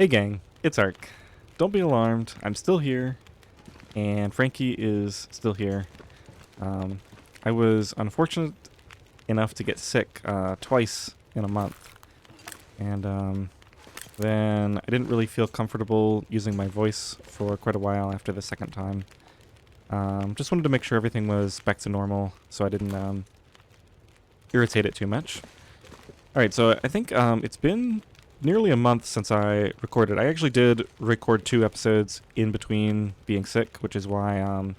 Hey gang, it's Ark. Don't be alarmed, I'm still here, and Frankie is still here. Um, I was unfortunate enough to get sick twice in a month, and then I didn't really feel comfortable using my voice for quite a while after the second time. Just wanted to make sure everything was back to normal so I didn't irritate it too much. Alright, so I think it's been nearly a month since I recorded. I actually did record 2 episodes in between being sick, which is why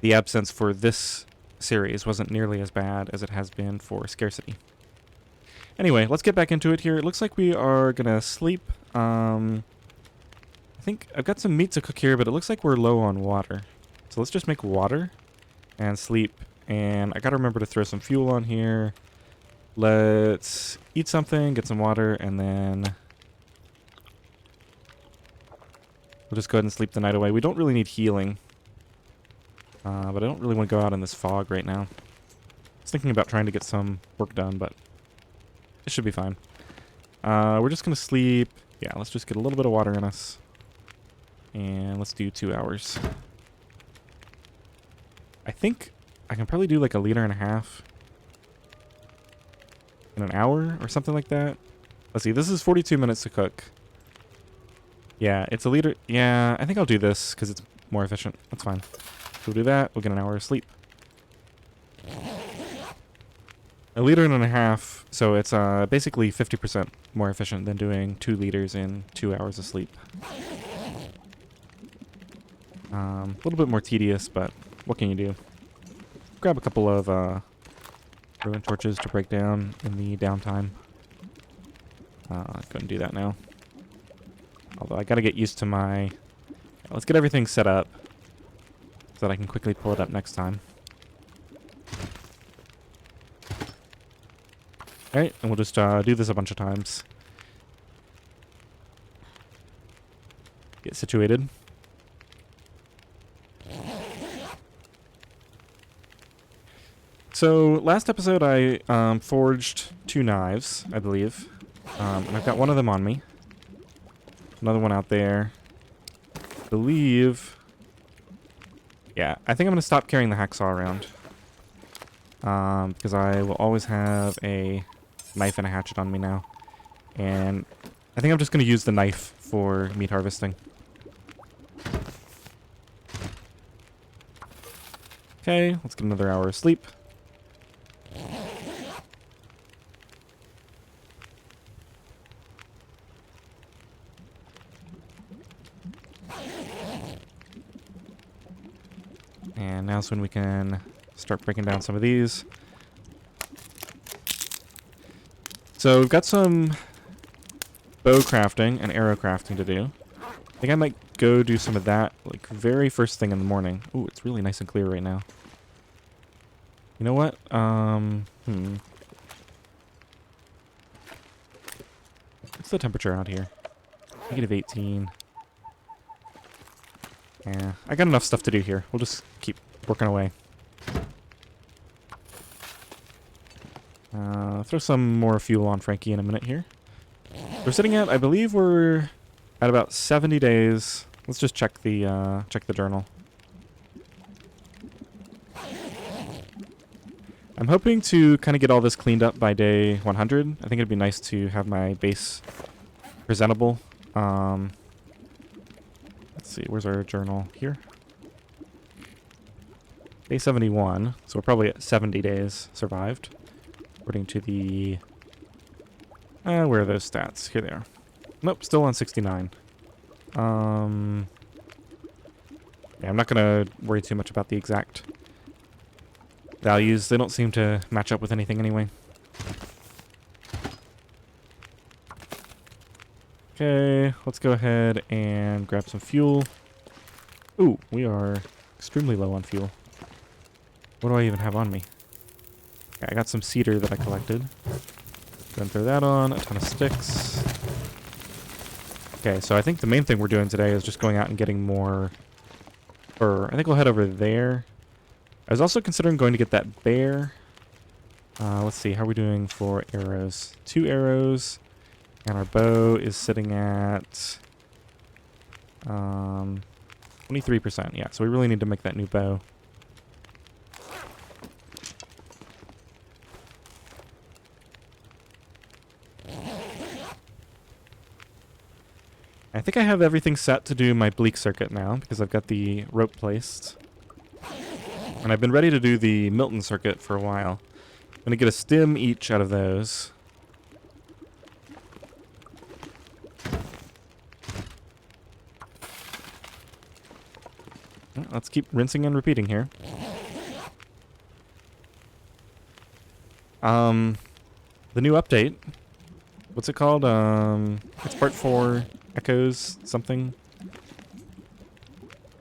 the absence for this series wasn't nearly as bad as it has been for Scarcity. Anyway, let's get back into it here. It looks like we are gonna sleep. I think I've got some meat to cook here, but it looks like we're low on water. So let's just make water and sleep. And I gotta remember to throw some fuel on here. Let's eat something, get some water, and then we'll just go ahead and sleep the night away. We don't really need healing, but I don't really want to go out in this fog right now. I was thinking about trying to get some work done, but it should be fine. We're just going to sleep. Yeah, let's just get a little bit of water in us. And let's do 2 hours. I think I can probably do like 1.5 liters in an hour or something like that. Let's see, this is 42 minutes to cook. Yeah, it's 1 liter. Yeah, I think I'll do this because it's more efficient. That's fine. So we'll do that. We'll get an hour of sleep. 1.5 liters, so it's basically 50% more efficient than doing 2 liters in 2 hours of sleep. A little bit more tedious, but what can you do? Grab a couple of ruin torches to break down in the downtime. Go ahead and do that now. Although I gotta get used to my... Let's get everything set up so that I can quickly pull it up next time. Alright, and we'll just do this a bunch of times. Get situated. So, last episode I forged 2 knives, I believe. And I've got one of them on me. Another one out there. I believe... Yeah, I think I'm going to stop carrying the hacksaw around. Because I will always have a knife and a hatchet on me now. And I think I'm just going to use the knife for meat harvesting. Okay, let's get another hour of sleep. And now's when we can start breaking down some of these. So we've got some bow crafting and arrow crafting to do. I think I might go do some of that like very first thing in the morning. Ooh, it's really nice and clear right now. You know what? What's the temperature out here? -18. Yeah, I got enough stuff to do here. We'll just keep working away. Throw some more fuel on Frankie in a minute here. We're sitting at, I believe we're at about 70 days. Let's just check the journal. I'm hoping to kind of get all this cleaned up by day 100. I think it'd be nice to have my base presentable. Let's see, where's our journal? Here. Day 71, so we're probably at 70 days survived. According to the... where are those stats? Here they are. Nope, still on 69. Yeah, I'm not going to worry too much about the exact values. They don't seem to match up with anything anyway. Okay, let's go ahead and grab some fuel. Ooh, we are extremely low on fuel. What do I even have on me? Okay, I got some cedar that I collected. Then throw that on, a ton of sticks. Okay, so I think the main thing we're doing today is just going out and getting more fur. I think we'll head over there. I was also considering going to get that bear. Let's see, how are we doing for arrows? 2 arrows. And our bow is sitting at 23%. Yeah, so we really need to make that new bow. I think I have everything set to do my bleak circuit now because I've got the rope placed. And I've been ready to do the Milton circuit for a while. I'm going to get a stem each out of those. Let's keep rinsing and repeating here. The new update. What's it called? It's part 4 Echoes something.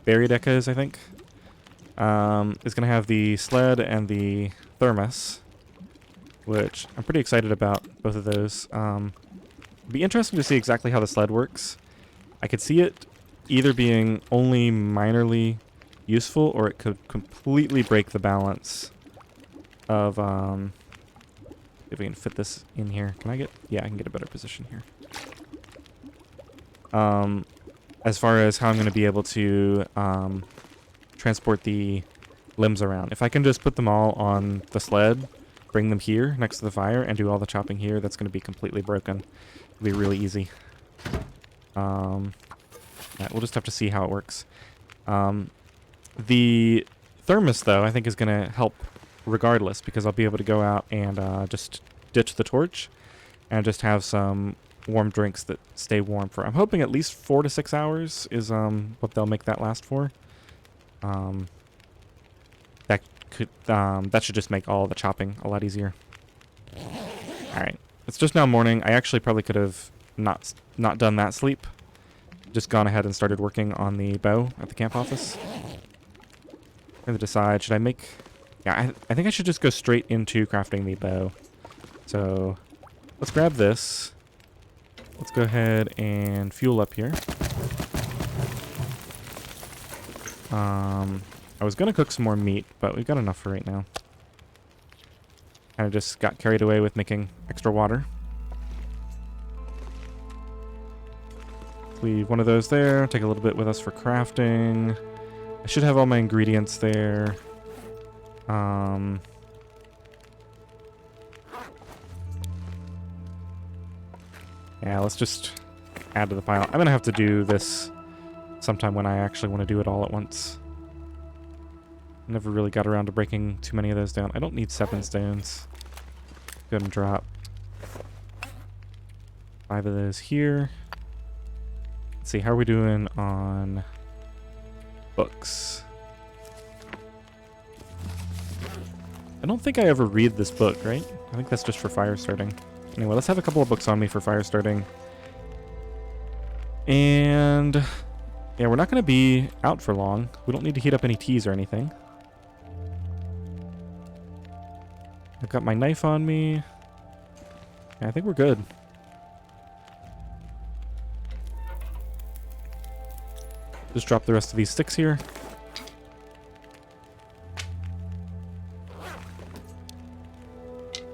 Buried Echoes, I think. Is going to have the sled and the thermos, which I'm pretty excited about, both of those. It'd be interesting to see exactly how the sled works. I could see it either being only minorly useful, or it could completely break the balance of, if we can fit this in here. Can I get, yeah, I can get a better position here. As far as how I'm going to be able to, transport the limbs around. If I can just put them all on the sled, bring them here next to the fire, and do all the chopping here, that's going to be completely broken. It'll be really easy. Yeah, we'll just have to see how it works. The thermos, though, I think is going to help regardless, because I'll be able to go out and just ditch the torch and just have some warm drinks that stay warm for, I'm hoping, at least 4 to 6 hours is what they'll make that last for. That should just make all the chopping a lot easier. Alright, it's just now morning. I actually probably could have not done that sleep. Just gone ahead and started working on the bow at the camp office. I'm going to decide, should I make... Yeah, I think I should just go straight into crafting the bow. So, let's grab this. Let's go ahead and fuel up here. I was going to cook some more meat, but we've got enough for right now. Kind of just got carried away with making extra water. Leave one of those there. Take a little bit with us for crafting. I should have all my ingredients there. Yeah, let's just add to the pile. I'm going to have to do this sometime when I actually want to do it all at once. Never really got around to breaking too many of those down. I don't need 7 stones. Go ahead and drop 5 of those here. Let's see, how are we doing on books? I don't think I ever read this book, right? I think that's just for fire starting. Anyway, let's have a couple of books on me for fire starting. And yeah, we're not going to be out for long. We don't need to heat up any teas or anything. I've got my knife on me. Yeah, I think we're good. Just drop the rest of these sticks here.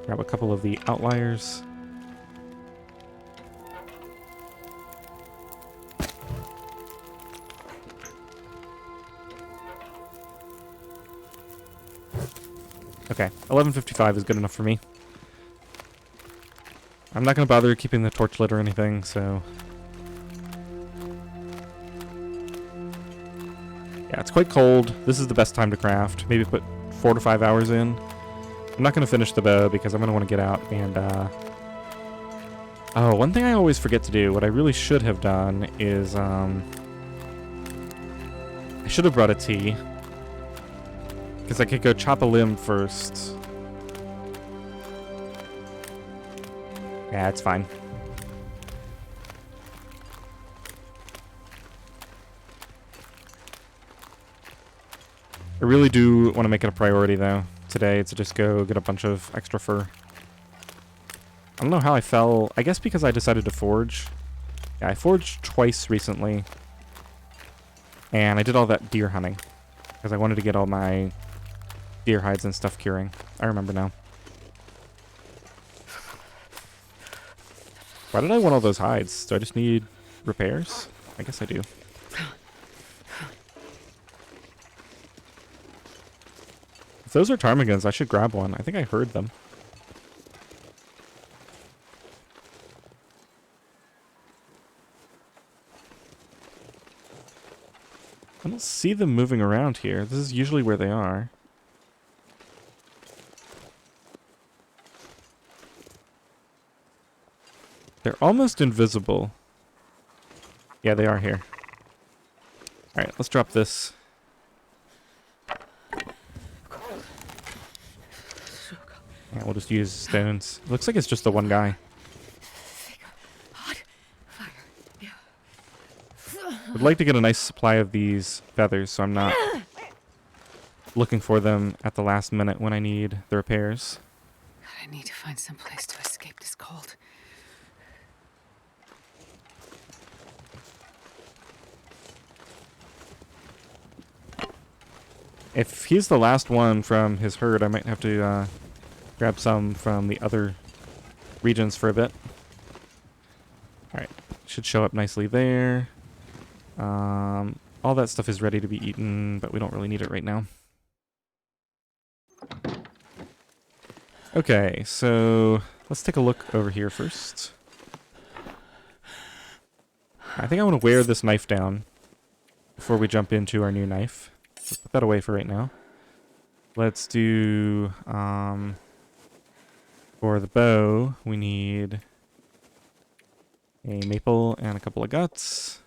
Grab a couple of the outliers. Okay, 11:55 is good enough for me. I'm not going to bother keeping the torch lit or anything, so... Yeah, it's quite cold. This is the best time to craft. Maybe put 4 to 5 hours in. I'm not going to finish the bow because I'm going to want to get out and... Oh, one thing I always forget to do, what I really should have done is... I should have brought a tea. Because I could go chop a limb first. Yeah, it's fine. I really do want to make it a priority, though, today, to just go get a bunch of extra fur. I don't know how I fell. I guess because I decided to forge. Yeah, I forged twice recently. And I did all that deer hunting. Because I wanted to get all my deer hides and stuff curing. I remember now. Why did I want all those hides? Do I just need repairs? I guess I do. If those are ptarmigans, I should grab one. I think I heard them. I don't see them moving around here. This is usually where they are. They're almost invisible. Yeah, they are here. Alright, let's drop this. Yeah, we'll just use stones. It looks like it's just the one guy. Would like to get a nice supply of these feathers so I'm not looking for them at the last minute when I need the repairs. God, I need to find some place to escape this cold. If he's the last one from his herd, I might have to grab some from the other regions for a bit. Alright, should show up nicely there. All that stuff is ready to be eaten, but we don't really need it right now. Okay, so let's take a look over here first. I think I want to wear this knife down before we jump into our new knife. Let's put that away for right now. Let's do, for the bow, we need a maple and a couple of guts.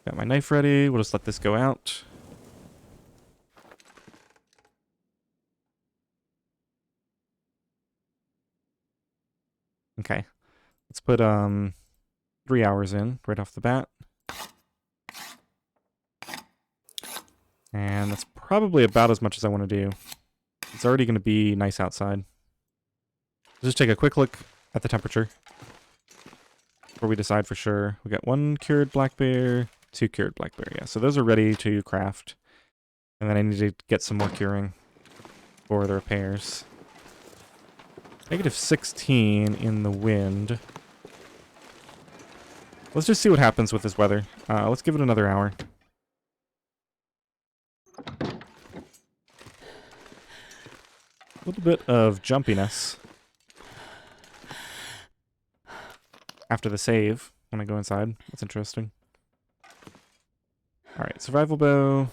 Got my knife ready. We'll just let this go out. Okay. Let's put 3 hours in right off the bat. And that's probably about as much as I want to do. It's already going to be nice outside. Let's just take a quick look at the temperature before we decide for sure. We got 1 cured black bear, 2 cured black bear. Yeah, so those are ready to craft. And then I need to get some more curing for the repairs. -16 in the wind. Let's just see what happens with this weather. Let's give it another hour. A little bit of jumpiness after the save when I go inside. That's interesting. Alright, survival bow.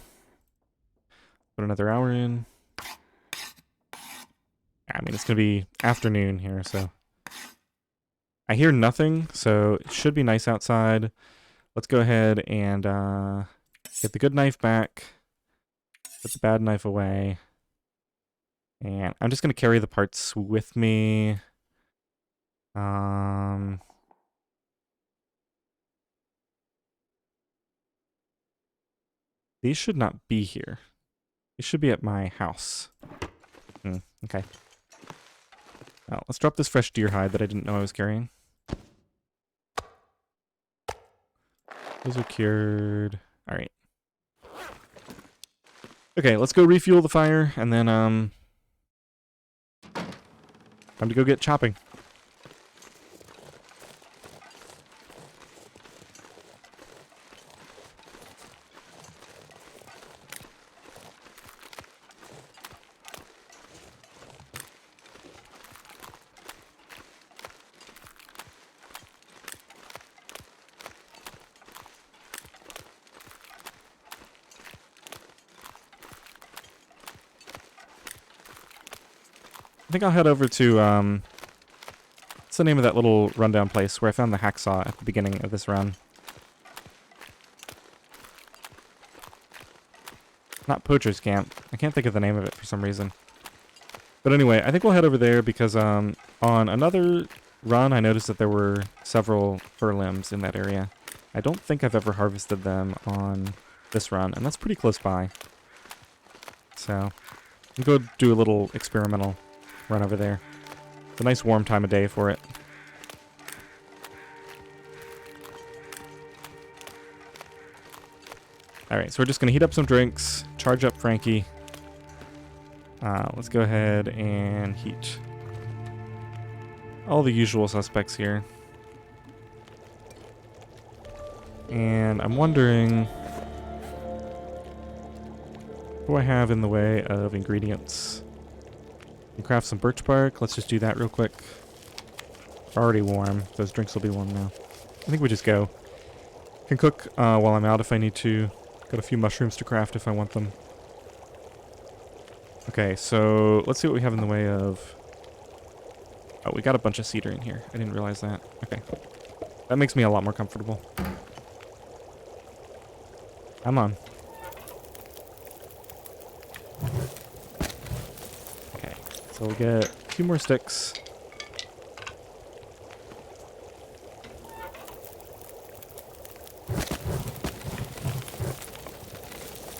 Put another hour in. I mean, it's going to be afternoon here, so. I hear nothing, so it should be nice outside. Let's go ahead and get the good knife back. Put the bad knife away. And I'm just going to carry the parts with me. These should not be here. These should be at my house. Okay. Well, let's drop this fresh deer hide that I didn't know I was carrying. Those are cured. Alright. Okay, let's go refuel the fire, and then, time to go get chopping. I think I'll head over to, what's the name of that little rundown place where I found the hacksaw at the beginning of this run? Not Poacher's Camp. I can't think of the name of it for some reason. But anyway, I think we'll head over there because, on another run, I noticed that there were several fir limbs in that area. I don't think I've ever harvested them on this run, and that's pretty close by. So, we'll go do a little experimental run over there. It's a nice warm time of day for it. Alright, so we're just going to heat up some drinks, charge up Frankie. Let's go ahead and heat. all the usual suspects here. And I'm wondering, what do I have in the way of ingredients? Can craft some birch bark. Let's just do that real quick. Already warm. Those drinks will be warm now. I think we just go. Can cook while I'm out if I need to. Got a few mushrooms to craft if I want them. Okay, so let's see what we have in the way of... Oh, we got a bunch of cedar in here. I didn't realize that. Okay. That makes me a lot more comfortable. Come on. Okay, so we'll get a few more sticks.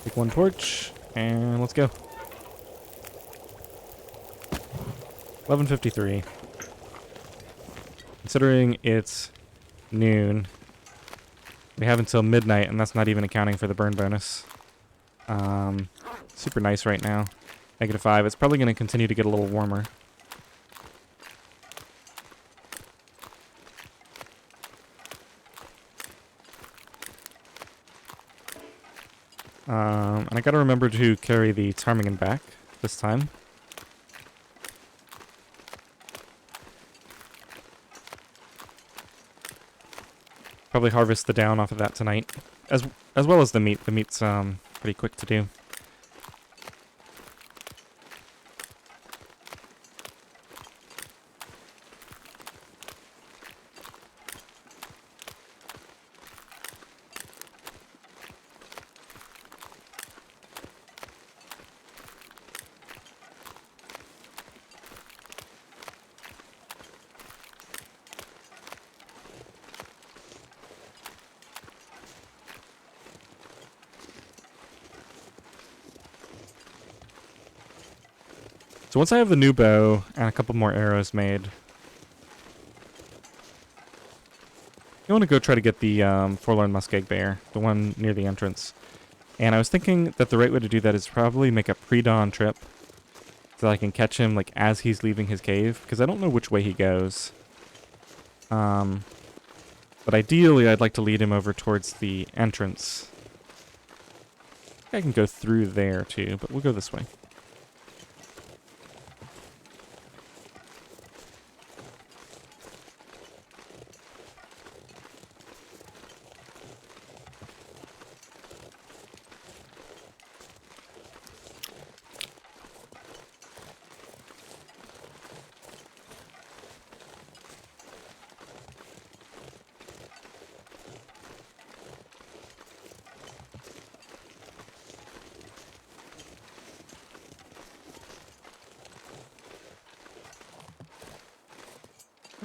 Take one torch, and let's go. 11:53. Considering it's noon, we have until midnight, and that's not even accounting for the burn bonus. Super nice right now. -5. It's probably going to continue to get a little warmer. And I gotta remember to carry the ptarmigan back this time. Probably harvest the down off of that tonight, as well as the meat. The meat's pretty quick to do. So once I have the new bow and a couple more arrows made, I want to go try to get the Forlorn Muskeg Bear, the one near the entrance. And I was thinking that the right way to do that is probably make a pre-dawn trip so that I can catch him like as he's leaving his cave, because I don't know which way he goes. But ideally, I'd like to lead him over towards the entrance. I can go through there too, but we'll go this way.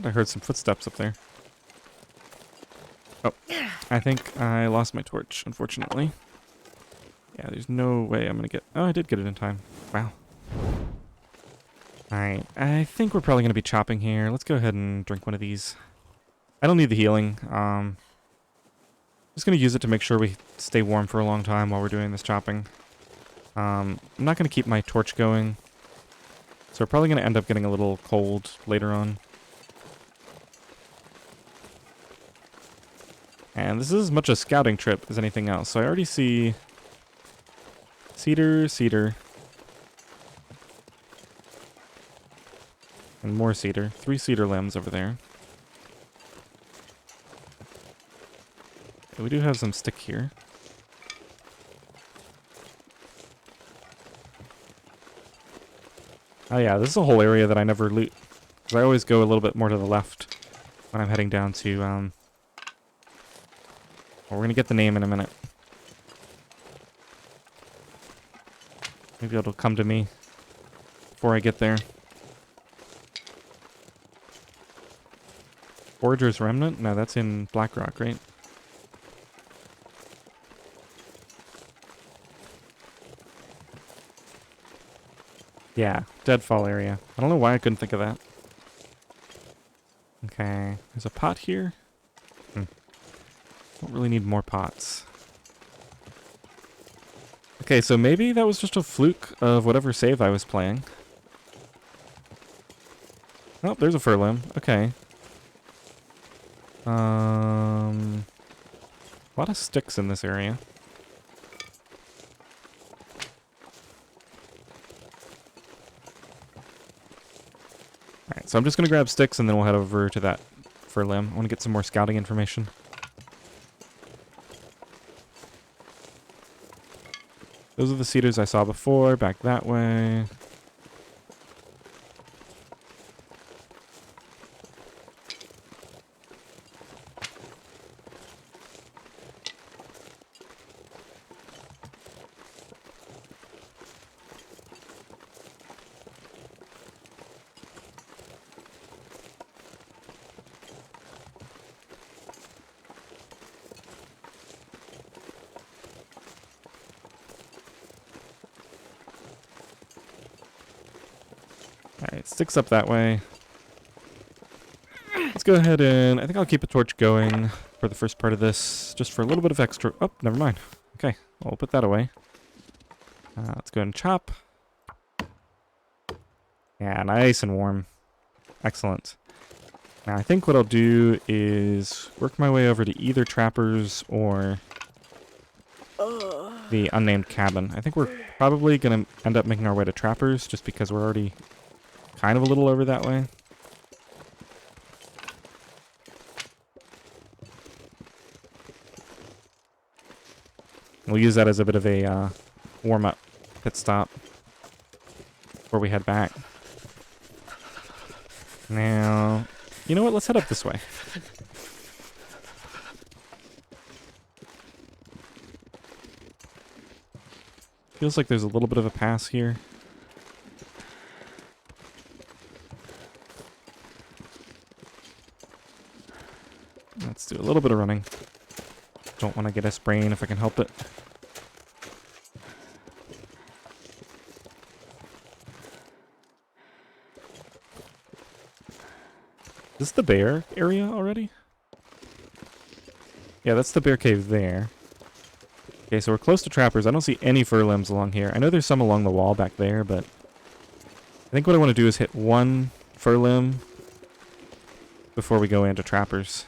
I heard some footsteps up there. Oh, I think I lost my torch, unfortunately. Yeah, there's no way I'm gonna get... Oh, I did get it in time. Wow. Alright, I think we're probably gonna be chopping here. Let's go ahead and drink one of these. I don't need the healing. Just gonna use it to make sure we stay warm for a long time while we're doing this chopping. I'm not gonna keep my torch going, so we're probably gonna end up getting a little cold later on. And this is as much a scouting trip as anything else. So I already see cedar, cedar, and more cedar. 3 cedar limbs over there. Okay, we do have some stick here. Oh yeah, this is a whole area that I never loot, because I always go a little bit more to the left when I'm heading down to well, we're going to get the name in a minute. Maybe it'll come to me before I get there. Forager's Remnant? No, that's in Blackrock, right? Yeah, Deadfall area. I don't know why I couldn't think of that. Okay, there's a pot here. Don't really need more pots. Okay, so maybe that was just a fluke of whatever save I was playing. Oh, there's a fur limb. Okay. A lot of sticks in this area. Alright, so I'm just going to grab sticks and then we'll head over to that fur limb. I want to get some more scouting information. Those are the cedars I saw before, back that way. Alright, sticks up that way. Let's go ahead and I think I'll keep a torch going for the first part of this, just for a little bit of extra. Oh, never mind. Okay, well, we'll put that away. Let's go ahead and chop. Yeah, nice and warm. Excellent. Now, I think what I'll do is work my way over to either Trappers or the unnamed cabin. I think we're probably going to end up making our way to Trappers just because we're already kind of a little over that way. We'll use that as a bit of a warm-up pit stop before we head back. Now, you know what? Let's head up this way. Feels like there's a little bit of a pass here. Let's do a little bit of running. Don't want to get a sprain if I can help it. Is this the bear area already? Yeah, that's the bear cave there. Okay, so we're close to Trappers. I don't see any fur limbs along here. I know there's some along the wall back there, but I think what I want to do is hit one fur limb before we go into Trappers.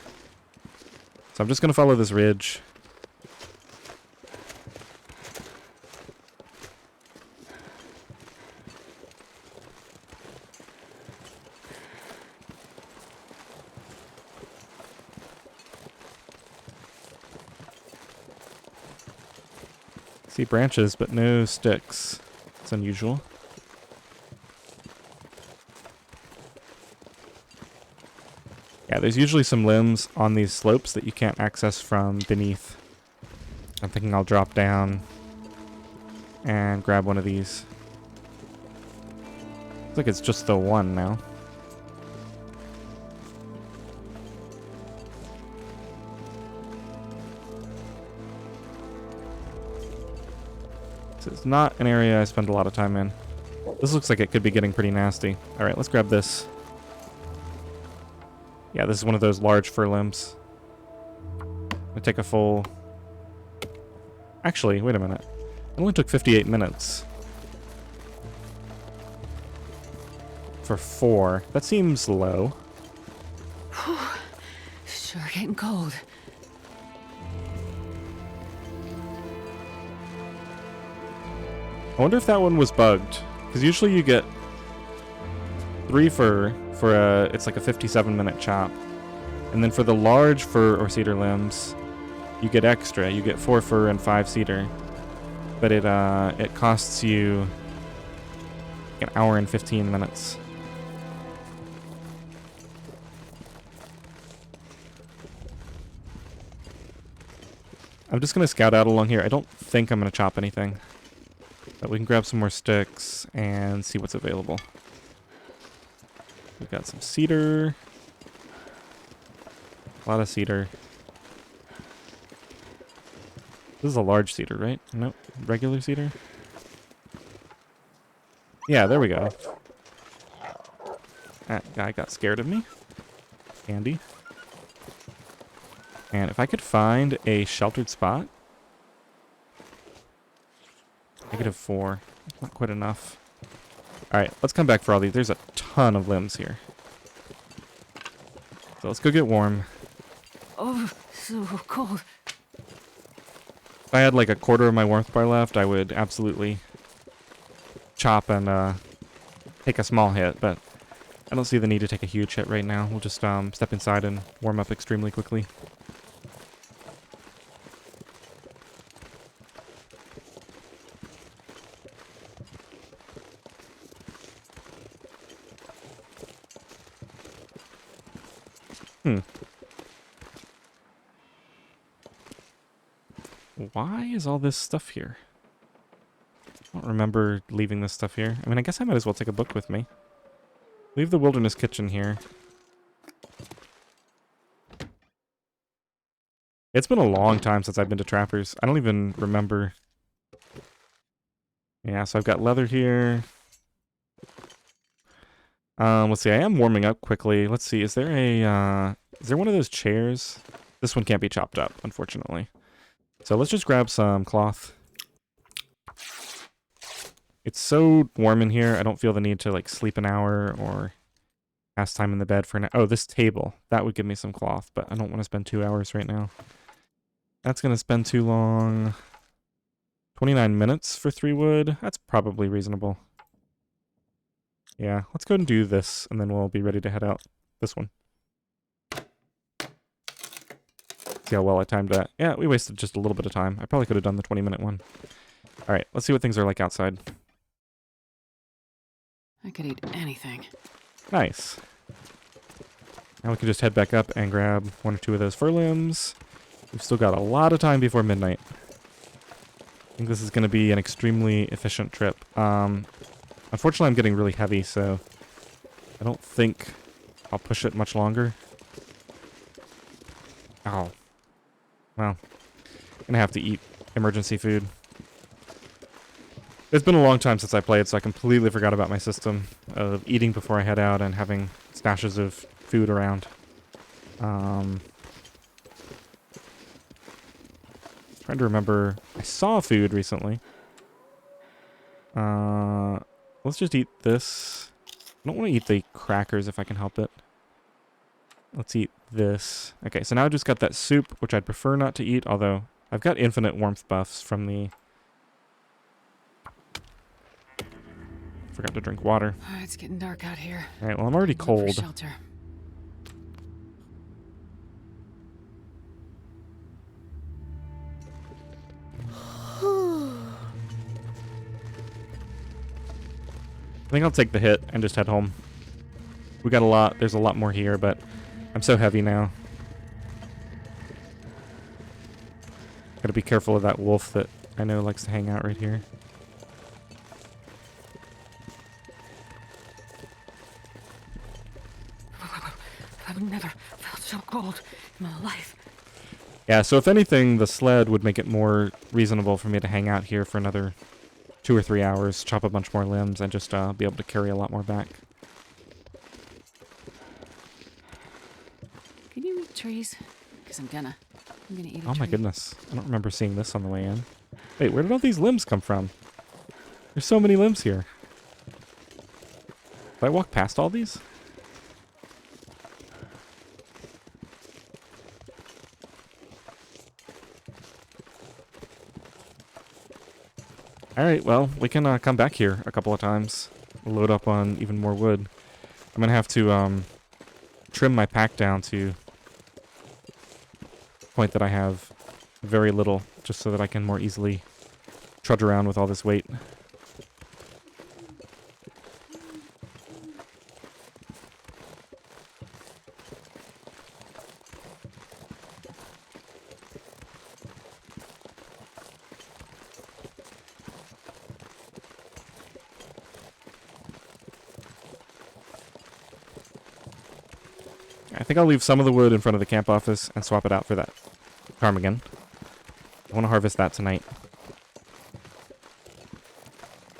So I'm just going to follow this ridge. See branches, but no sticks. It's unusual. Yeah, there's usually some limbs on these slopes that you can't access from beneath. I'm thinking I'll drop down and grab one of these. Looks like it's just the one now. This is not an area I spend a lot of time in. This looks like it could be getting pretty nasty. Alright, let's grab this. Yeah, this is one of those large fur limbs. I'm gonna take a full... Actually, wait a minute. It only took 58 minutes. For 4. That seems low. Whew. Sure getting cold. I wonder if that one was bugged. Because usually you get 3 fur for a... It's like a 57-minute chop. And then for the large fir or cedar limbs, you get extra. You get 4 fir and 5 cedar. But it costs you an hour and 15 minutes. I'm just going to scout out along here. I don't think I'm going to chop anything. But we can grab some more sticks and see what's available. We've got some cedar. A lot of cedar. This is a large cedar, right? Nope. Regular cedar? Yeah, there we go. That guy got scared of me. Handy. And if I could find a sheltered spot. -4. Not quite enough. Alright, let's come back for all these. There's a ton of limbs here. So let's go get warm. Oh, so cold. If I had like a quarter of my warmth bar left, I would absolutely chop and take a small hit, but I don't see the need to take a huge hit right now. We'll just step inside and warm up extremely quickly. Why is all this stuff here? I don't remember leaving this stuff here. I mean, I guess I might as well take a book with me. Leave the wilderness kitchen here. It's been a long time since I've been to Trappers. I don't even remember. Yeah, so I've got leather here. Let's see. I am warming up quickly. Let's see. Is there one of those chairs? This one can't be chopped up, unfortunately. So let's just grab some cloth. It's so warm in here, I don't feel the need to like sleep an hour or pass time in the bed for an hour. Oh, this table. That would give me some cloth, but I don't want to spend 2 hours right now. That's going to spend too long. 29 minutes for 3 wood. That's probably reasonable. Yeah, let's go ahead and do this, and then we'll be ready to head out. This one. See how well I timed that. Yeah, we wasted just a little bit of time. I probably could have done the 20-minute one. Alright, let's see what things are like outside. I could eat anything. Nice. Now we can just head back up and grab 1 or 2 of those fur limbs. We've still got a lot of time before midnight. I think this is going to be an extremely efficient trip. Unfortunately, I'm getting really heavy, so I don't think I'll push it much longer. Ow. Well, gonna have to eat emergency food. It's been a long time since I played, so I completely forgot about my system of eating before I head out and having stashes of food around. Trying to remember. I saw food recently. Let's just eat this. I don't want to eat the crackers if I can help it. Let's eat this. Okay, so now I just got that soup, which I'd prefer not to eat, although I've got infinite warmth buffs from the... Forgot to drink water. It's getting dark out here. Alright, well, I'm already Look for cold. shelter. I think I'll take the hit and just head home. We got a lot. There's a lot more here, but I'm so heavy now. Gotta be careful of that wolf that I know likes to hang out right here. I've never felt so cold in my life. Yeah, so if anything, the sled would make it more reasonable for me to hang out here for another 2 or 3 hours, chop a bunch more limbs, and just be able to carry a lot more back. Can you eat trees? Because I'm gonna eat a tree. Oh my goodness. I don't remember seeing this on the way in. Wait, where did all these limbs come from? There's so many limbs here. Did I walk past all these? Alright, well, we can come back here a couple of times. Load up on even more wood. I'm gonna have to trim my pack down to the point that I have very little, just so that I can more easily trudge around with all this weight. I think I'll leave some of the wood in front of the camp office and swap it out for that ptarmigan. I want to harvest that tonight.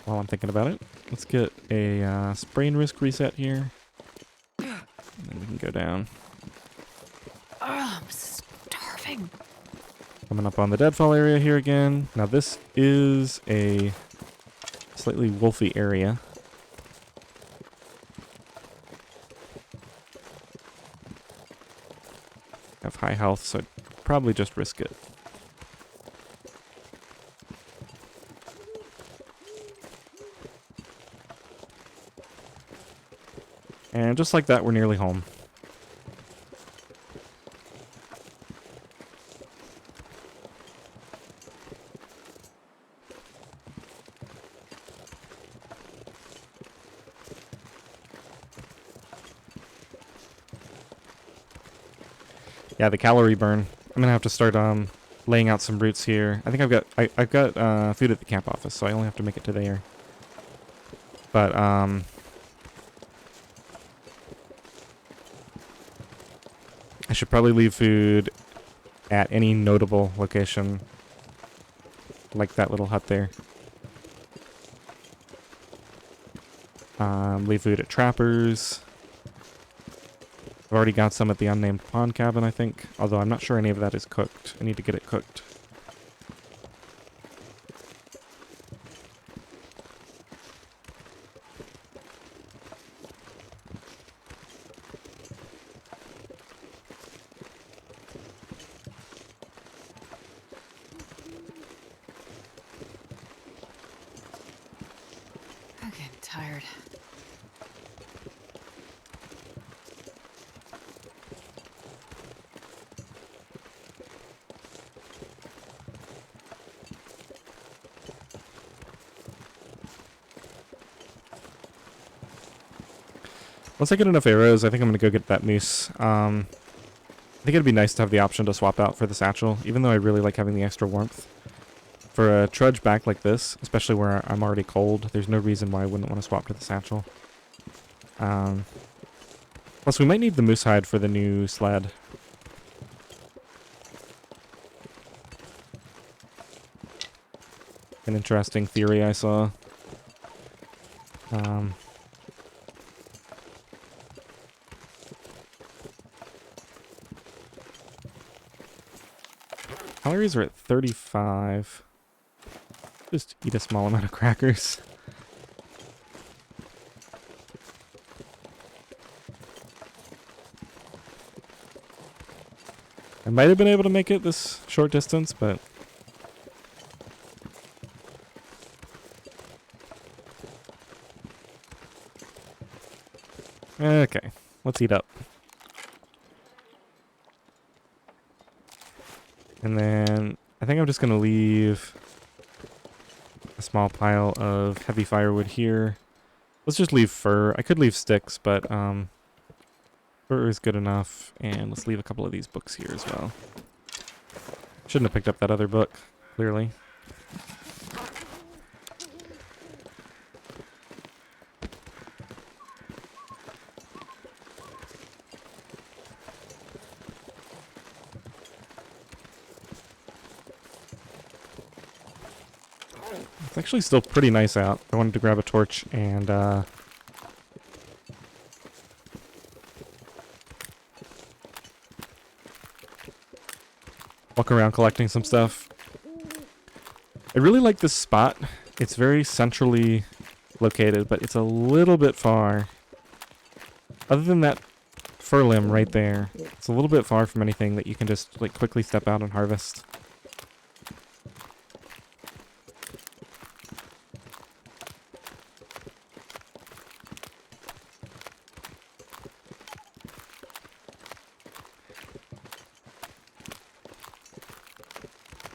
While I'm thinking about it, let's get a sprain risk reset here. And then we can go down. I'm starving. Coming up on the Deadfall area here again. Now this is a slightly wolfy area. have high health, so I'd probably just risk it. And just like that, we're nearly home. Yeah, the calorie burn. I'm gonna have to start laying out some roots here. I think I've got food at the camp office, so I only have to make it to there. But I should probably leave food at any notable location, like that little hut there. Leave food at trappers. I've already got some at the unnamed pawn cabin, I think. Although I'm not sure any of that is cooked. I need to get it cooked. I'm getting tired. Once I get enough arrows, I think I'm going to go get that moose. I think it'd be nice to have the option to swap out for the satchel, even though I really like having the extra warmth. For a trudge back like this, especially where I'm already cold, there's no reason why I wouldn't want to swap to the satchel. Plus, we might need the moose hide for the new sled. An interesting theory I saw. Calories are at 35. Just eat a small amount of crackers. I might have been able to make it this short distance, but... Okay, let's eat up. And then I think I'm just going to leave a small pile of heavy firewood here. Let's just leave fur. I could leave sticks, but fur is good enough. And let's leave a couple of these books here as well. Shouldn't have picked up that other book, clearly. It's actually still pretty nice out. I wanted to grab a torch and walk around collecting some stuff. I really like this spot. It's very centrally located, but it's a little bit far. Other than that fir limb right there, it's a little bit far from anything that you can just like quickly step out and harvest.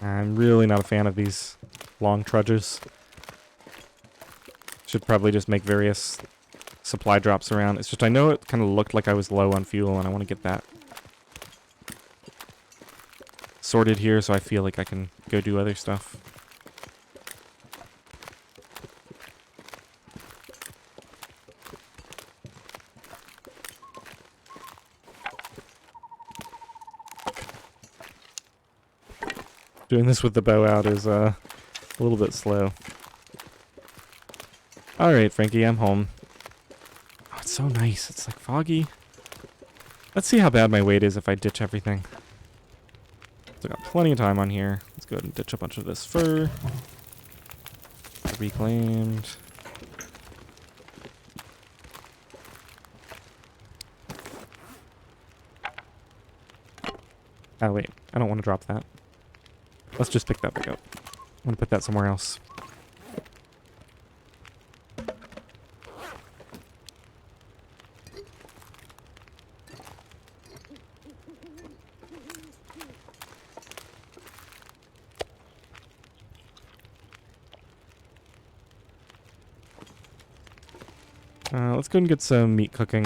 I'm really not a fan of these long trudges. Should probably just make various supply drops around. It's just I know it kind of looked like I was low on fuel, and I want to get that sorted here so I feel like I can go do other stuff. Doing this with the bow out is a little bit slow. Alright, Frankie, I'm home. Oh, it's so nice. It's like foggy. Let's see how bad my weight is if I ditch everything. So I got plenty of time on here. Let's go ahead and ditch a bunch of this fur. Reclaimed. Oh, wait. I don't want to drop that. Let's just pick that back up. I'm going to put that somewhere else. Let's go and get some meat cooking.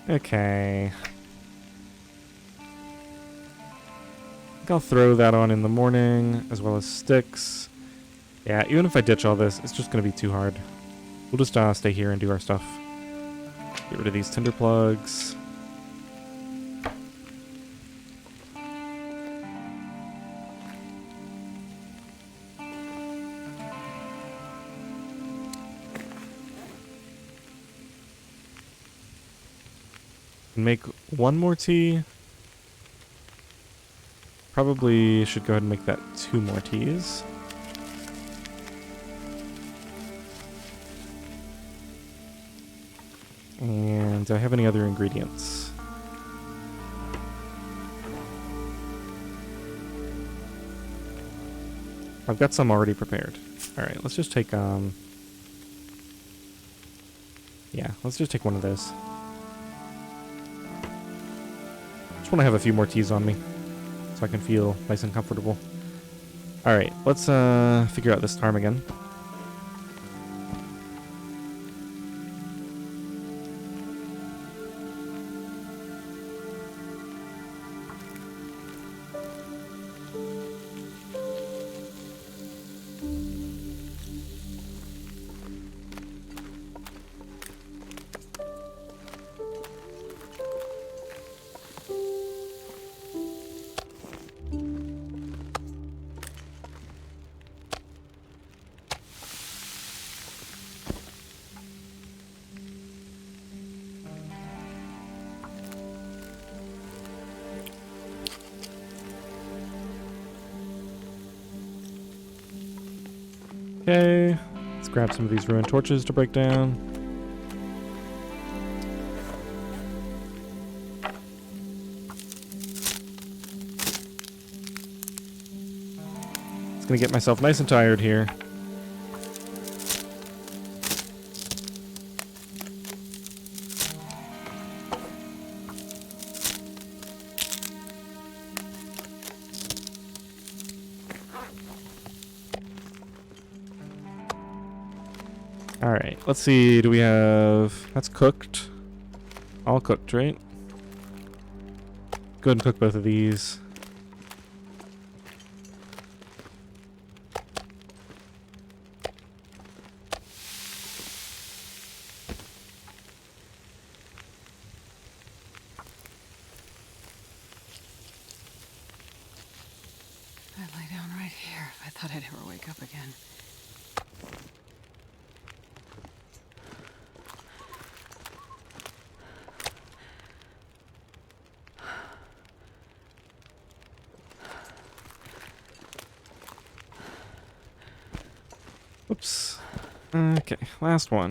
Okay. I think I'll throw that on in the morning, as well as sticks. Yeah, even if I ditch all this, it's just going to be too hard. We'll just stay here and do our stuff. Get rid of these tinder plugs. Make one more tea. Probably should go ahead and make that 2 more teas. And do I have any other ingredients? I've got some already prepared. Alright, let's just take, yeah, let's just take one of those. Just want to have a few more teas on me, so I can feel nice and comfortable. Alright, let's, figure out this tarm again. Okay, let's grab some of these ruined torches to break down. Just gonna get myself nice and tired here. Alright, let's see, do we have... That's cooked. All cooked, right? Go ahead and cook both of these. I'd lay down right here if I thought I'd ever wake up again. Oops. Okay, last one.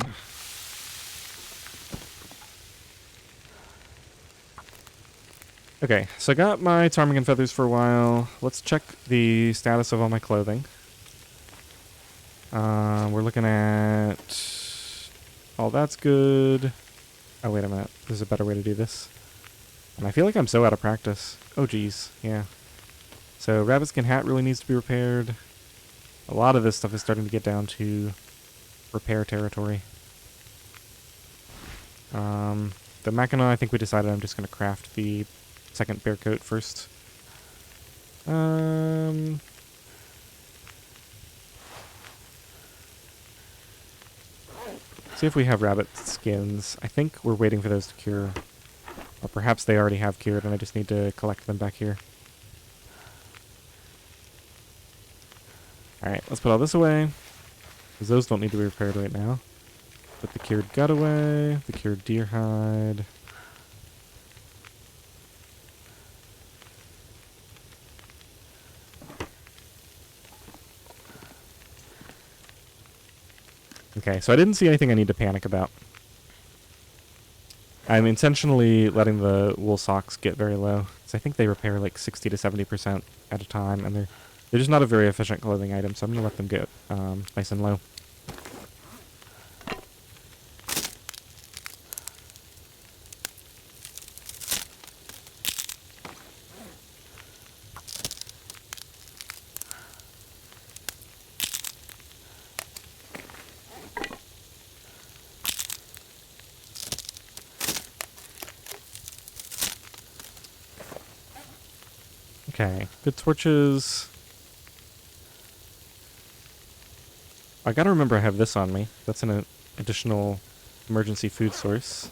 Okay, so I got my ptarmigan feathers for a while. Let's check the status of all my clothing. We're looking at... Oh, that's good. Oh, wait a minute. There's a better way to do this. And I feel like I'm so out of practice. Oh, geez. Yeah. So, rabbit skin hat really needs to be repaired. A lot of this stuff is starting to get down to repair territory. The Mackinaw, I think we decided I'm just going to craft the second bear coat first. See if we have rabbit skins. I think we're waiting for those to cure. Or perhaps they already have cured and I just need to collect them back here. Alright, let's put all this away. Because those don't need to be repaired right now. Put the cured gut away. The cured deer hide. Okay, so I didn't see anything I need to panic about. I'm intentionally letting the wool socks get very low, because I think they repair like 60 to 70% at a time, and they're just not a very efficient clothing item, so I'm going to let them get nice and low. Okay, good torches. I gotta remember I have this on me. That's an additional emergency food source.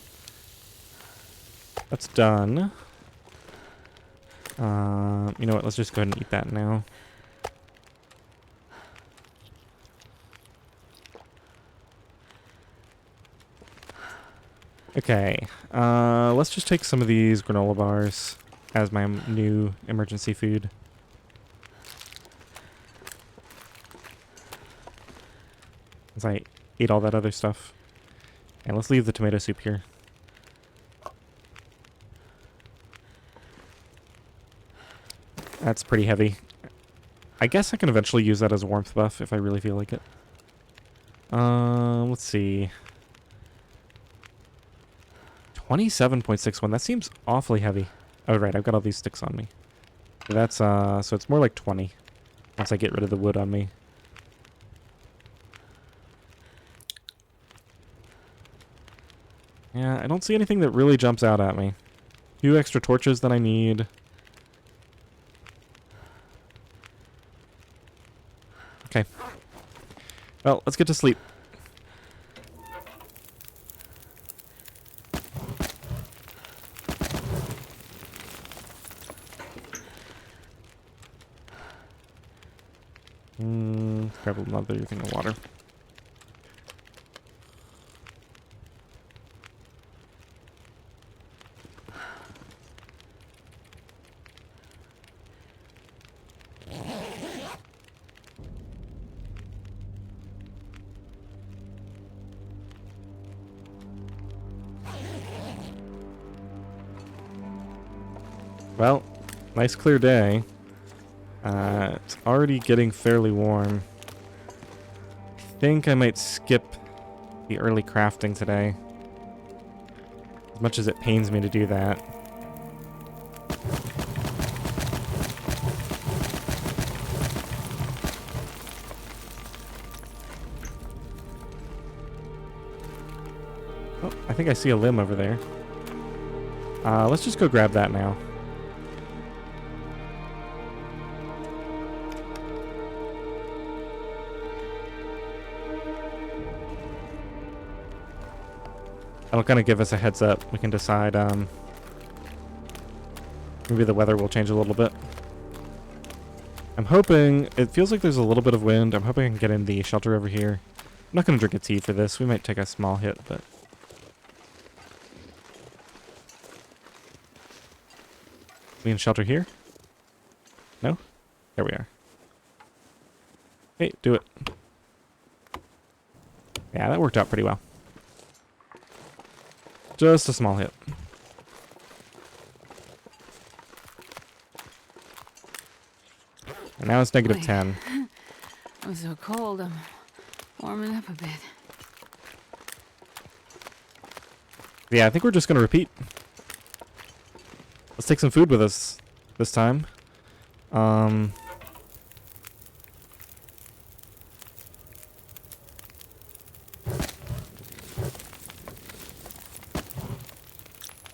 That's done. You know what, let's just go ahead and eat that now. Okay, let's just take some of these granola bars as my new emergency food. As I ate all that other stuff. And let's leave the tomato soup here. That's pretty heavy. I guess I can eventually use that as a warmth buff if I really feel like it. Let's see. 27.61. That seems awfully heavy. Oh, right. I've got all these sticks on me. So that's, so it's more like 20 once I get rid of the wood on me. Yeah, I don't see anything that really jumps out at me. 2 extra torches that I need. Okay. Well, let's get to sleep. Grab another thing of water. Well, nice clear day. It's already getting fairly warm. I think I might skip the early crafting today. As much as it pains me to do that. Oh, I think I see a limb over there. Let's just go grab that now. That'll kind of give us a heads up. We can decide, maybe the weather will change a little bit. I'm hoping, it feels like there's a little bit of wind. I'm hoping I can get in the shelter over here. I'm not going to drink a tea for this. We might take a small hit, but... We in shelter here? No? There we are. Hey, do it. Yeah, that worked out pretty well. Just a small hit. And now it's -10. I'm so cold, I'm warming up a bit. Yeah, I think we're just going to repeat. Let's take some food with us this time.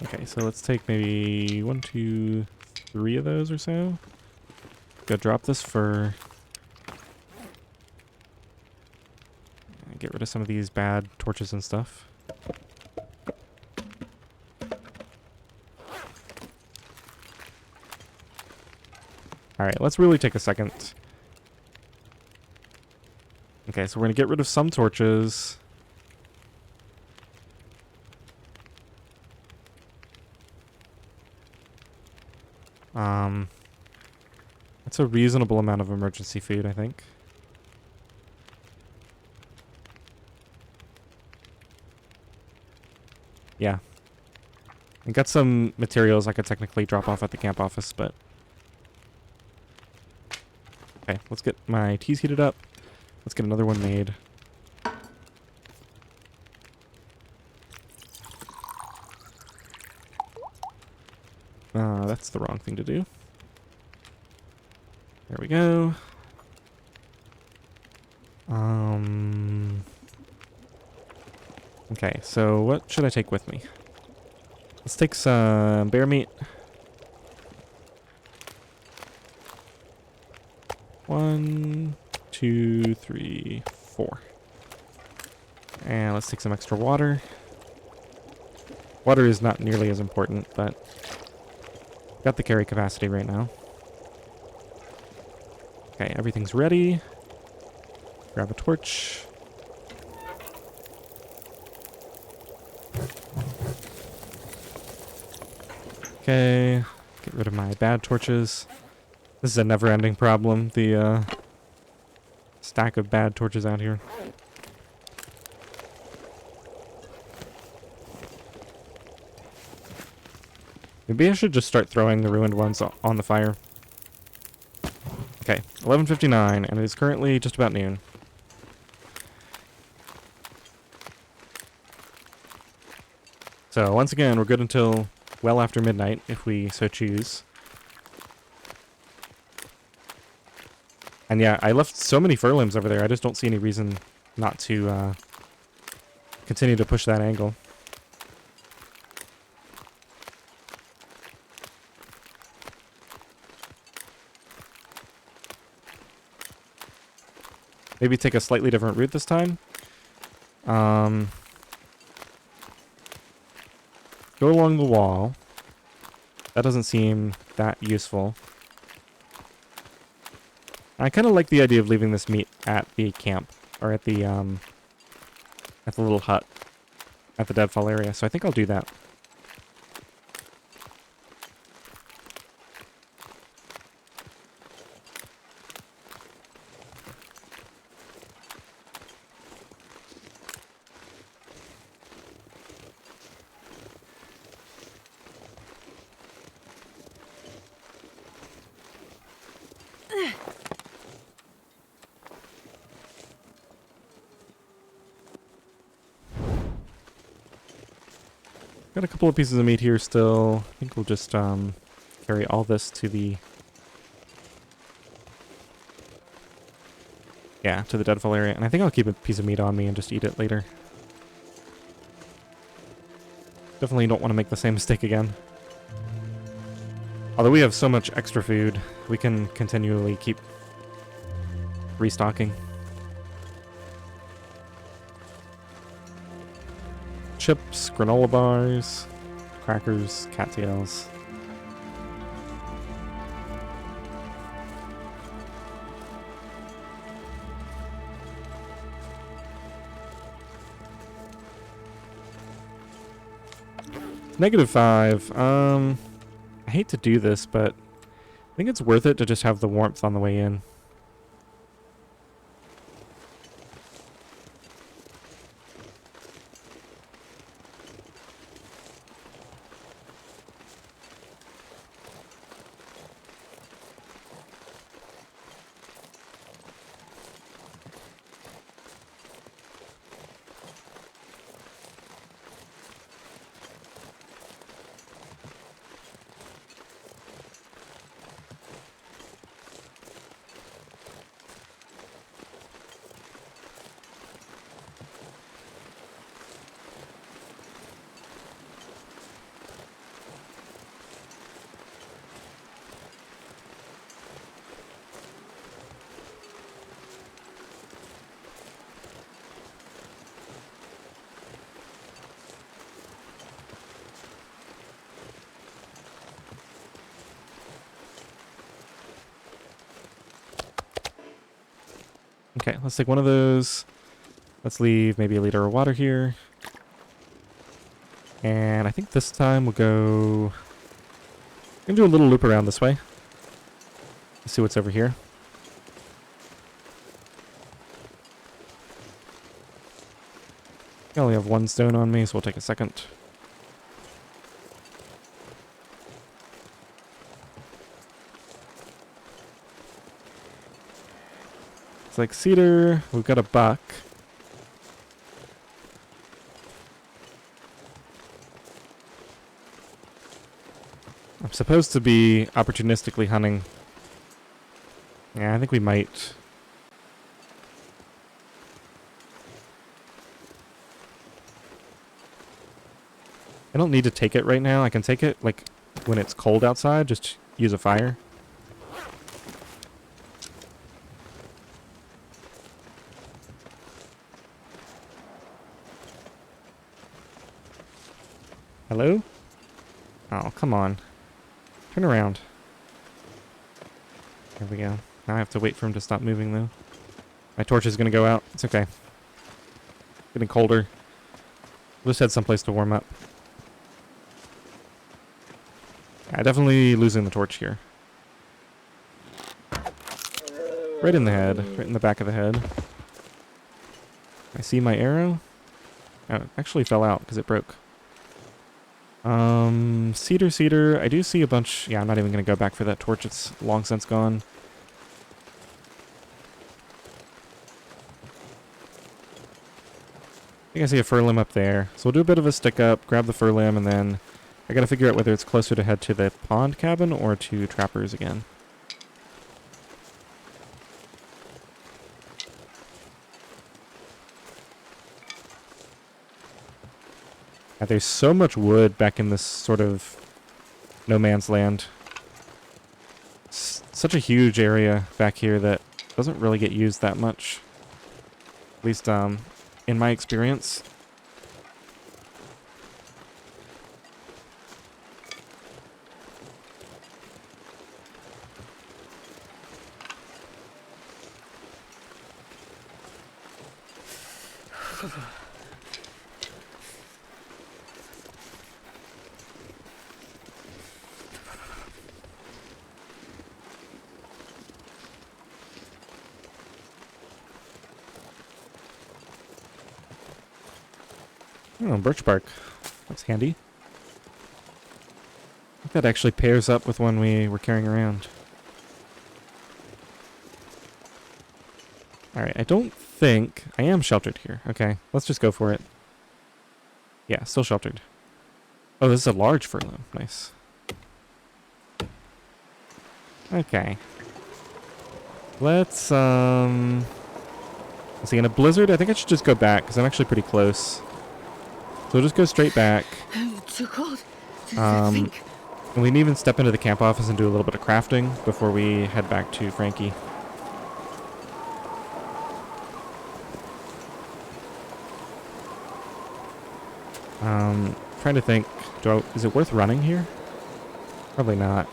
Okay, so let's take maybe 1, 2, 3 of those or so. Go drop this fur. Get rid of some of these bad torches and stuff. Alright, let's really take a second. Okay, so we're going to get rid of some torches. That's a reasonable amount of emergency food, I think. Yeah. I got some materials I could technically drop off at the camp office, but... Okay, let's get my teas heated up. Let's get another one made. That's the wrong thing to do. There we go. Okay, so what should I take with me? Let's take some bear meat. 1, 2, 3, 4. And let's take some extra water. Water is not nearly as important, but got the carry capacity right now. Okay, everything's ready. Grab a torch. Okay, get rid of my bad torches. This is a never-ending problem, the stack of bad torches out here. Maybe I should just start throwing the ruined ones on the fire. Okay, 11:59, and it is currently just about noon. So once again, we're good until well after midnight, if we so choose. And yeah, I left so many fur limbs over there, I just don't see any reason not to continue to push that angle. Maybe take a slightly different route this time. Go along the wall. That doesn't seem that useful. I kind of like the idea of leaving this meat at the camp, or at the little hut at the Deadfall area, so I think I'll do that. Got a couple of pieces of meat here still. I think we'll just carry all this to the... Yeah, to the Deadfall area. And I think I'll keep a piece of meat on me and just eat it later. Definitely don't want to make the same mistake again. Although we have so much extra food, we can continually keep restocking. Chips, granola bars, crackers, cattails. -5. I hate to do this, but I think it's worth it to just have the warmth on the way in. Okay, let's take one of those. Let's leave maybe a liter of water here. And I think this time we'll go... I'm gonna do a little loop around this way. Let's see what's over here. I only have one stone on me, so we'll take a second. It's like cedar. We've got a buck. I'm supposed to be opportunistically hunting. Yeah, I think we might. I don't need to take it right now. I can take it, like, when it's cold outside. Just use a fire. Hello? Oh, come on. Turn around. There we go. Now I have to wait for him to stop moving, though. My torch is going to go out. It's okay. Getting colder. We'll just head someplace to warm up. Yeah, definitely losing the torch here. Right in the head. Right in the back of the head. I see my arrow. Oh, it actually fell out because it broke. Cedar. I do see a bunch. Yeah, I'm not even going to go back for that torch. It's long since gone. I think I see a fur limb up there. So we'll do a bit of a stick up, grab the fur limb, and then I got to figure out whether it's closer to head to the pond cabin or to trappers again. Yeah, there's so much wood back in this sort of no man's land. Such a huge area back here that doesn't really get used that much. At least in my experience. Oh, birch bark. That's handy. I think that actually pairs up with one we were carrying around. Alright, I don't think... I am sheltered here. Okay, let's just go for it. Yeah, still sheltered. Oh, this is a large fur limb. Nice. Okay. Let's see, in a blizzard, I think I should just go back, because I'm actually pretty close. So we'll just go straight back. Too cold to think. And we can even step into the camp office and do a little bit of crafting before we head back to Frankie. Trying to think, is it worth running here? Probably not.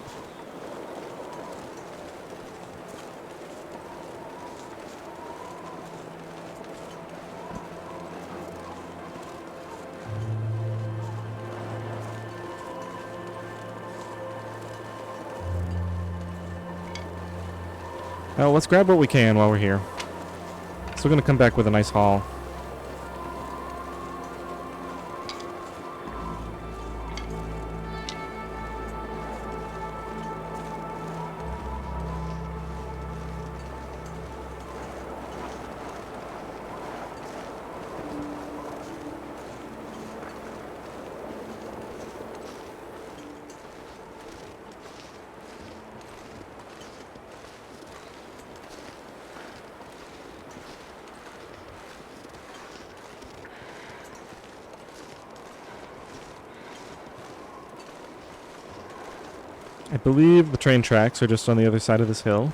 Well, let's grab what we can while we're here. Still gonna come back with a nice haul. I believe the train tracks are just on the other side of this hill.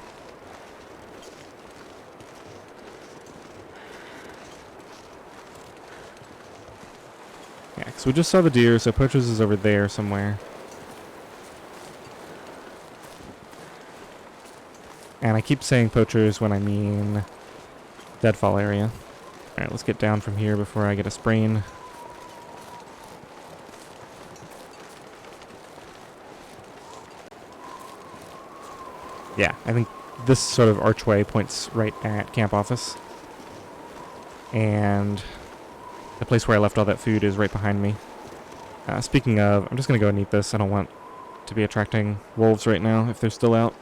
Yeah, so we just saw the deer, so Poachers is over there somewhere. And I keep saying Poachers when I mean Deadfall area. Alright, let's get down from here before I get a sprain. Yeah, I think this sort of archway points right at camp office. And the place where I left all that food is right behind me. Speaking of, I'm just going to go and eat this. I don't want to be attracting wolves right now if they're still out.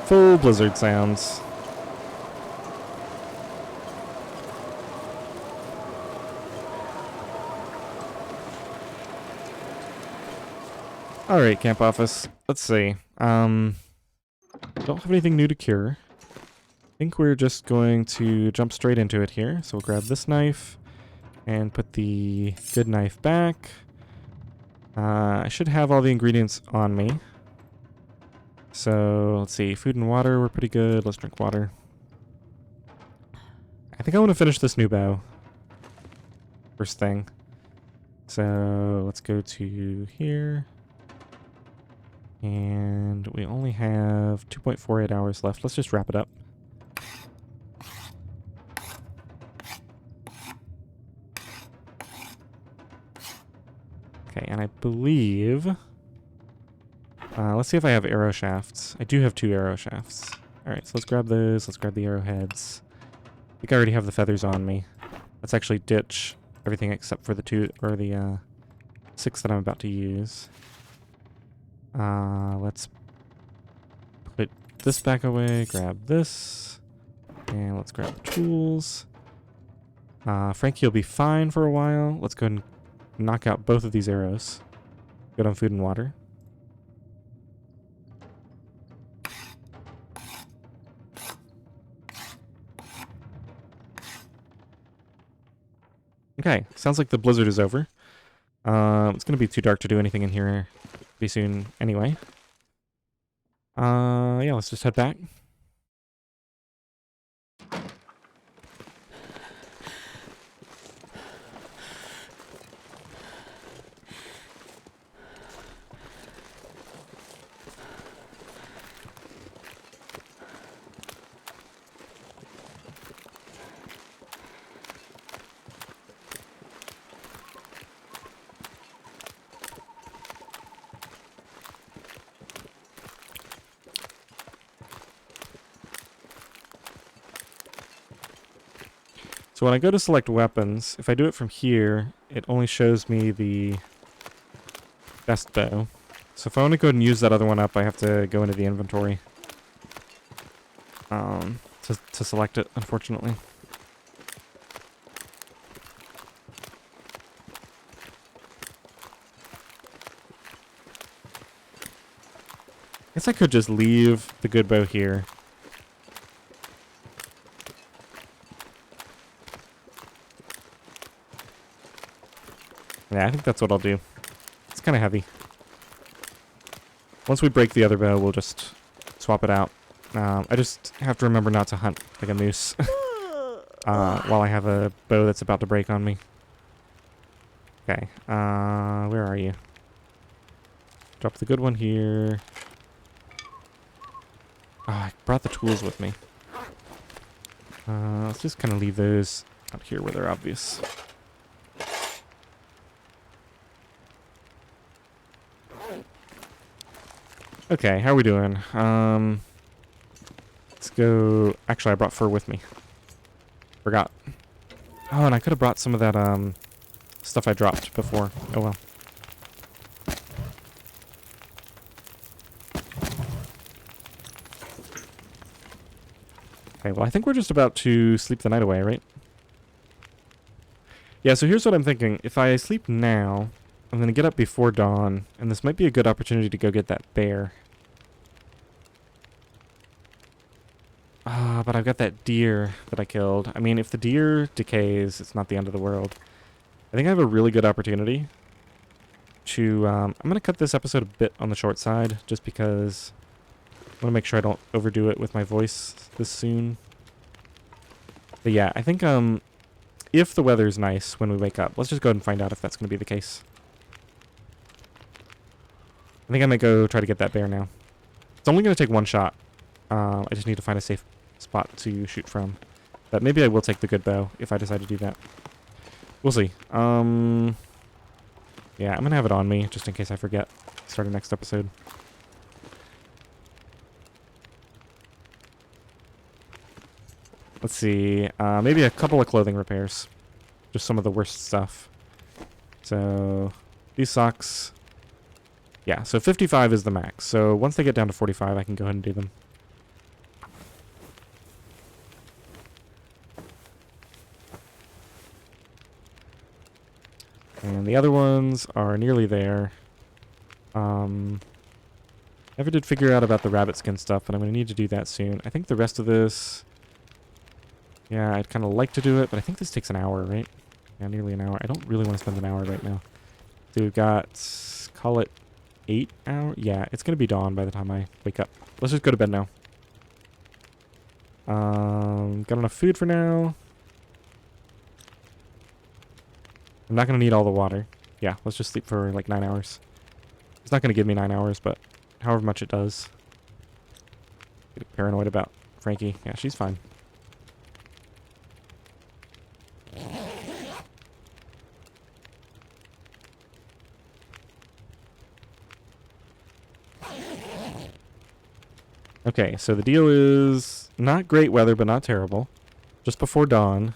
Full blizzard sounds. Alright, camp office. Let's see. Don't have anything new to cure. I think we're just going to jump straight into it here. So we'll grab this knife and put the good knife back. I should have all the ingredients on me. So let's see. Food and water were pretty good. Let's drink water. I think I want to finish this new bow. First thing. So let's go to here. And we only have 2.48 hours left. Let's just wrap it up. Okay, and I believe... let's see if I have arrow shafts. I do have 2 arrow shafts. Alright, so let's grab those. Let's grab the arrowheads. I think I already have the feathers on me. Let's actually ditch everything except for the 2, or the 6 that I'm about to use. Let's put this back away, grab this, and let's grab the tools. Frankie will be fine for a while. Let's go ahead and knock out both of these arrows. Good on food and water. Okay, sounds like the blizzard is over. It's going to be too dark to do anything in here pretty soon anyway. Yeah, let's just head back. So when I go to select weapons, if I do it from here, it only shows me the best bow. So if I want to go ahead and use that other one up, I have to go into the inventory to select it, unfortunately. I guess I could just leave the good bow here. Yeah, I think that's what I'll do. It's kind of heavy. Once we break the other bow, we'll just swap it out. I just have to remember not to hunt like a moose while I have a bow that's about to break on me. Okay, where are you? Drop the good one here. Oh, I brought the tools with me. Let's just kind of leave those out here where they're obvious. Okay, how are we doing? Let's go... Actually, I brought fur with me. Forgot. Oh, and I could have brought some of that, stuff I dropped before. Oh well. Okay, well, I think we're just about to sleep the night away, right? Yeah, so here's what I'm thinking. If I sleep now, I'm going to get up before dawn, and this might be a good opportunity to go get that bear. But I've got that deer that I killed. I mean, if the deer decays, it's not the end of the world. I think I have a really good opportunity to... I'm going to cut this episode a bit on the short side, just because I want to make sure I don't overdo it with my voice this soon. But yeah, I think if the weather's nice when we wake up, let's just go ahead and find out if that's going to be the case. I think I might go try to get that bear now. It's only going to take one shot. I just need to find a safe spot to shoot from. But maybe I will take the good bow if I decide to do that. We'll see. Yeah, I'm going to have it on me just in case I forget. Start the next episode. Let's see. Maybe a couple of clothing repairs. Just some of the worst stuff. So, these socks... Yeah, so 55 is the max. So once they get down to 45, I can go ahead and do them. And the other ones are nearly there. Never did figure out about the rabbit skin stuff, but I'm going to need to do that soon. I think the rest of this... Yeah, I'd kind of like to do it, but I think this takes an hour, right? Yeah, nearly an hour. I don't really want to spend an hour right now. So we've got... Call it 8 hours? Yeah, it's going to be dawn by the time I wake up. Let's just go to bed now. Got enough food for now. I'm not going to need all the water. Yeah, let's just sleep for like 9 hours. It's not going to give me 9 hours, but however much it does. Getting paranoid about Frankie. Yeah, she's fine. Okay, so the deal is not great weather, but not terrible. Just before dawn.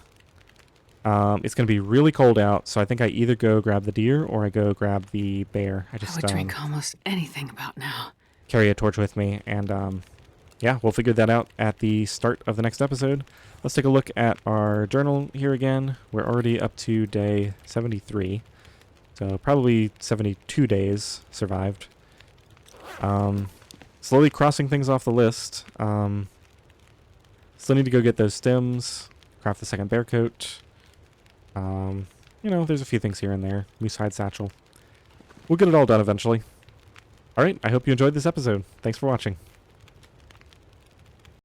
It's going to be really cold out, so I think I either go grab the deer or I go grab the bear. I I would drink almost anything about now. carry a torch with me, and yeah, we'll figure that out at the start of the next episode. Let's take a look at our journal here again. We're already up to day 73, so probably 72 days survived. Slowly crossing things off the list. Still need to go get those stems, craft the second bear coat. You know, there's a few things here and there. Moose hide satchel. We'll get it all done eventually. Alright, I hope you enjoyed this episode. Thanks for watching.